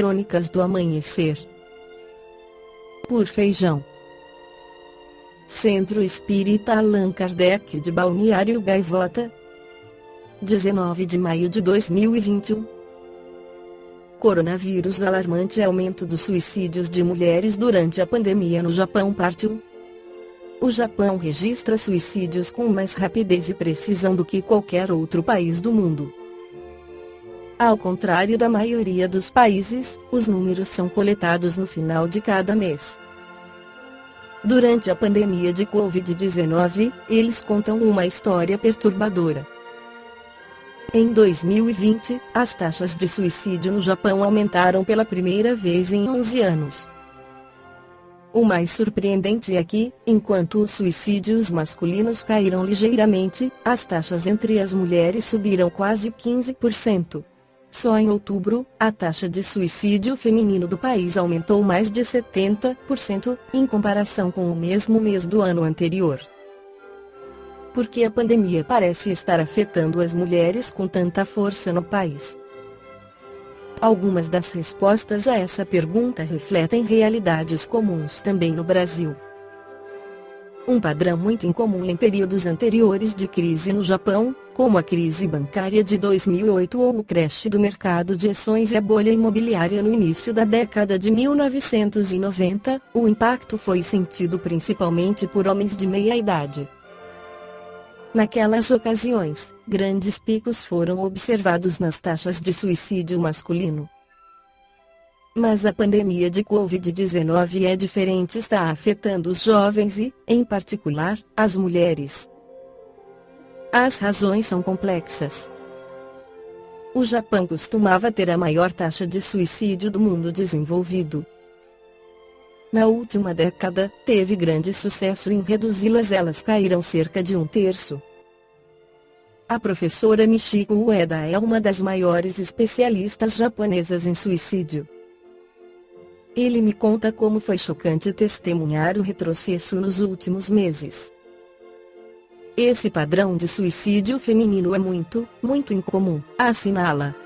Crônicas do Amanhecer. Por Feijão. Centro Espírita Allan Kardec de Balneário Gaivota, 19 de maio de 2021. Coronavírus alarmante. Aumento dos suicídios de mulheres durante a pandemia no Japão. Parte 1. O Japão registra suicídios com mais rapidez e precisão do que qualquer outro país do mundo. Ao contrário da maioria dos países, os números são coletados no final de cada mês. Durante a pandemia de Covid-19, eles contam uma história perturbadora. Em 2020, as taxas de suicídio no Japão aumentaram pela primeira vez em 11 anos. O mais surpreendente é que, enquanto os suicídios masculinos caíram ligeiramente, as taxas entre as mulheres subiram quase 15%. Só em outubro, a taxa de suicídio feminino do país aumentou mais de 70%, em comparação com o mesmo mês do ano anterior. Por que a pandemia parece estar afetando as mulheres com tanta força no país? Algumas das respostas a essa pergunta refletem realidades comuns também no Brasil. Um padrão muito incomum em períodos anteriores de crise no Japão, como a crise bancária de 2008 ou o crash do mercado de ações e a bolha imobiliária no início da década de 1990, o impacto foi sentido principalmente por homens de meia idade. Naquelas ocasiões, grandes picos foram observados nas taxas de suicídio masculino. Mas a pandemia de Covid-19 é diferente, está afetando os jovens e, em particular, as mulheres. As razões são complexas. O Japão costumava ter a maior taxa de suicídio do mundo desenvolvido. Na última década, teve grande sucesso em reduzi-las, elas caíram cerca de 1/3. A professora Michiko Ueda é uma das maiores especialistas japonesas em suicídio. Ele me conta como foi chocante testemunhar o retrocesso nos últimos meses. Esse padrão de suicídio feminino é muito incomum, assinala.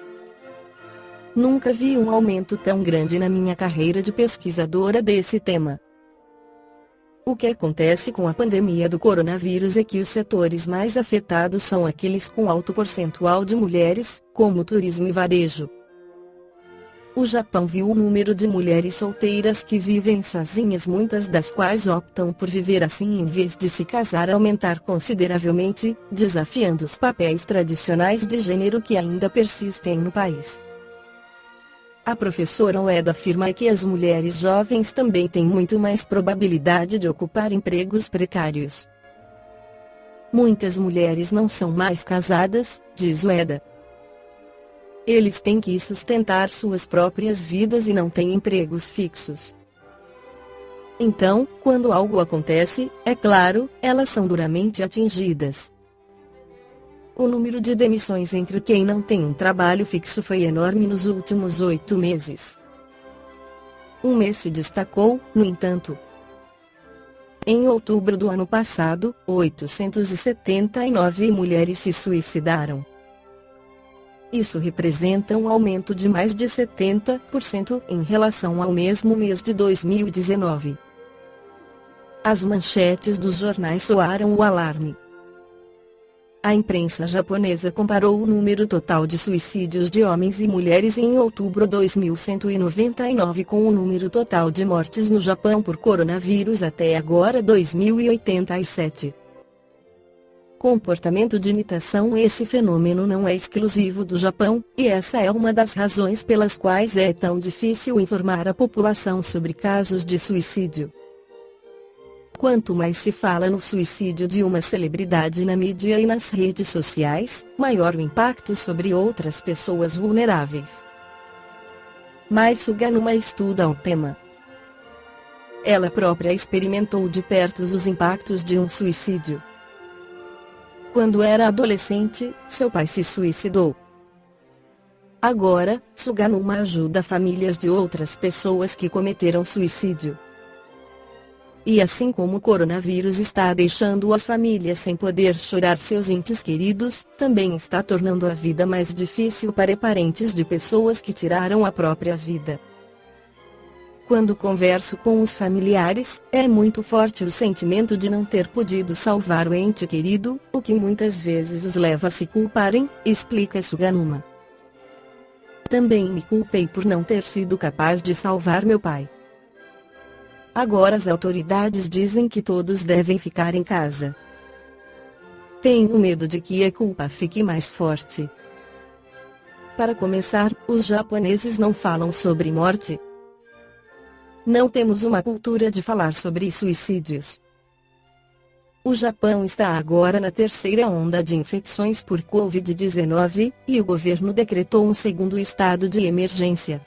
Nunca vi um aumento tão grande na minha carreira de pesquisadora desse tema. O que acontece com a pandemia do coronavírus é que os setores mais afetados são aqueles com alto percentual de mulheres, como turismo e varejo. O Japão viu o número de mulheres solteiras que vivem sozinhas, muitas das quais optam por viver assim em vez de se casar, aumentar consideravelmente, desafiando os papéis tradicionais de gênero que ainda persistem no país. A professora Ueda afirma que as mulheres jovens também têm muito mais probabilidade de ocupar empregos precários. Muitas mulheres não são mais casadas, diz Ueda. Eles têm que sustentar suas próprias vidas e não têm empregos fixos. Então, quando algo acontece, é claro, elas são duramente atingidas. O número de demissões entre quem não tem um trabalho fixo foi enorme nos últimos 8 meses. Um mês se destacou, no entanto. Em outubro do ano passado, 879 mulheres se suicidaram. Isso representa um aumento de mais de 70% em relação ao mesmo mês de 2019. As manchetes dos jornais soaram o alarme. A imprensa japonesa comparou o número total de suicídios de homens e mulheres em outubro 2199 com o número total de mortes no Japão por coronavírus até agora 2087. Comportamento de imitação. Esse fenômeno não é exclusivo do Japão, e essa é uma das razões pelas quais é tão difícil informar a população sobre casos de suicídio. Quanto mais se fala no suicídio de uma celebridade na mídia e nas redes sociais, maior o impacto sobre outras pessoas vulneráveis. Mais Suganuma estuda o tema. Ela própria experimentou de perto os impactos de um suicídio. Quando era adolescente, seu pai se suicidou. Agora, Suganuma ajuda famílias de outras pessoas que cometeram suicídio. E assim como o coronavírus está deixando as famílias sem poder chorar seus entes queridos, também está tornando a vida mais difícil para parentes de pessoas que tiraram a própria vida. Quando converso com os familiares, é muito forte o sentimento de não ter podido salvar o ente querido, o que muitas vezes os leva a se culparem, explica Suganuma. Também me culpei por não ter sido capaz de salvar meu pai. Agora as autoridades dizem que todos devem ficar em casa. Tenho medo de que a culpa fique mais forte. Para começar, os japoneses não falam sobre morte. Não temos uma cultura de falar sobre suicídios. O Japão está agora na terceira onda de infecções por Covid-19, e o governo decretou um segundo estado de emergência.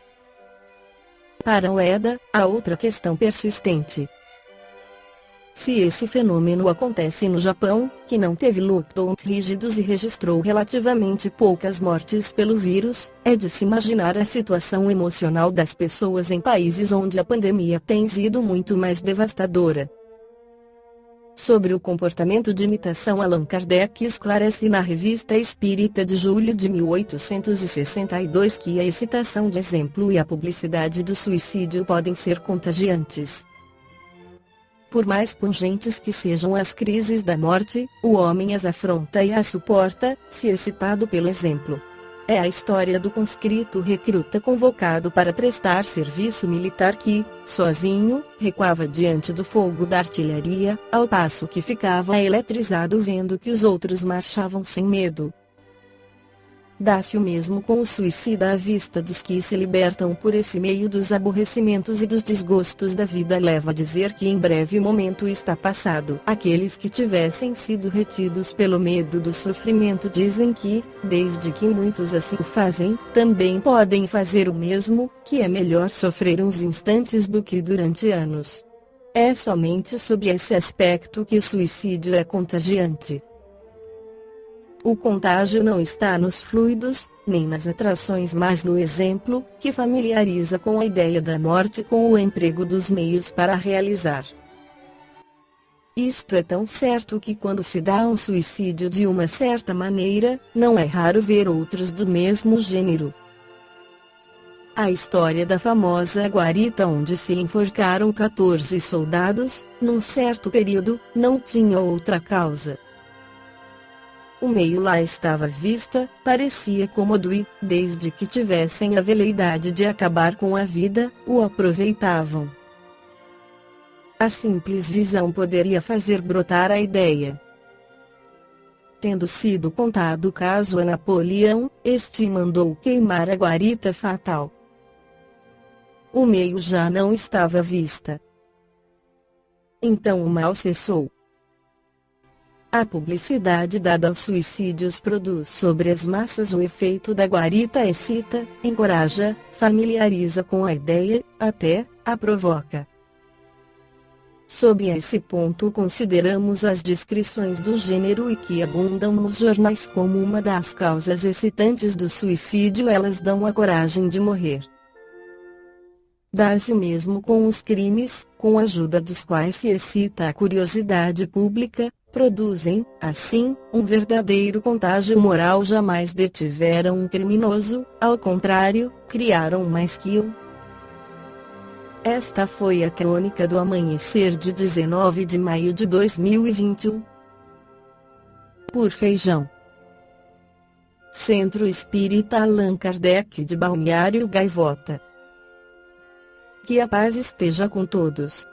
Para Ueda, há outra questão persistente. Se esse fenômeno acontece no Japão, que não teve lockdowns rígidos e registrou relativamente poucas mortes pelo vírus, é de se imaginar a situação emocional das pessoas em países onde a pandemia tem sido muito mais devastadora. Sobre o comportamento de imitação, Allan Kardec esclarece na Revista Espírita de julho de 1862 que a excitação de exemplo e a publicidade do suicídio podem ser contagiantes. Por mais pungentes que sejam as crises da morte, o homem as afronta e as suporta, se excitado pelo exemplo. É a história do conscrito recruta convocado para prestar serviço militar que, sozinho, recuava diante do fogo da artilharia, ao passo que ficava eletrizado vendo que os outros marchavam sem medo. Dá-se o mesmo com o suicida à vista dos que se libertam por esse meio dos aborrecimentos e dos desgostos da vida. Leva a dizer que em breve momento está passado. Aqueles que tivessem sido retidos pelo medo do sofrimento dizem que, desde que muitos assim o fazem, também podem fazer o mesmo, que é melhor sofrer uns instantes do que durante anos. É somente sob esse aspecto que o suicídio é contagiante. O contágio não está nos fluidos, nem nas atrações, mas no exemplo, que familiariza com a ideia da morte com o emprego dos meios para realizar. Isto é tão certo que quando se dá um suicídio de uma certa maneira, não é raro ver outros do mesmo gênero. A história da famosa guarita onde se enforcaram 14 soldados, num certo período, não tinha outra causa. O meio lá estava à vista, parecia cômodo e, desde que tivessem a veleidade de acabar com a vida, o aproveitavam. A simples visão poderia fazer brotar a ideia. Tendo sido contado o caso a Napoleão, este mandou queimar a guarita fatal. O meio já não estava à vista. Então o mal cessou. A publicidade dada aos suicídios produz sobre as massas o efeito da guarita, excita, encoraja, familiariza com a ideia, até a provoca. Sob esse ponto consideramos as descrições do gênero e que abundam nos jornais como uma das causas excitantes do suicídio. Elas dão a coragem de morrer. Dá-se mesmo com os crimes, com a ajuda dos quais se excita a curiosidade pública, produzem, assim, um verdadeiro contágio moral. Jamais detiveram um criminoso, ao contrário, criaram mais que um. Esta foi a crônica do amanhecer de 19 de maio de 2021. Por Feijão. Centro Espírita Allan Kardec de Balneário Gaivota. Que a paz esteja com todos.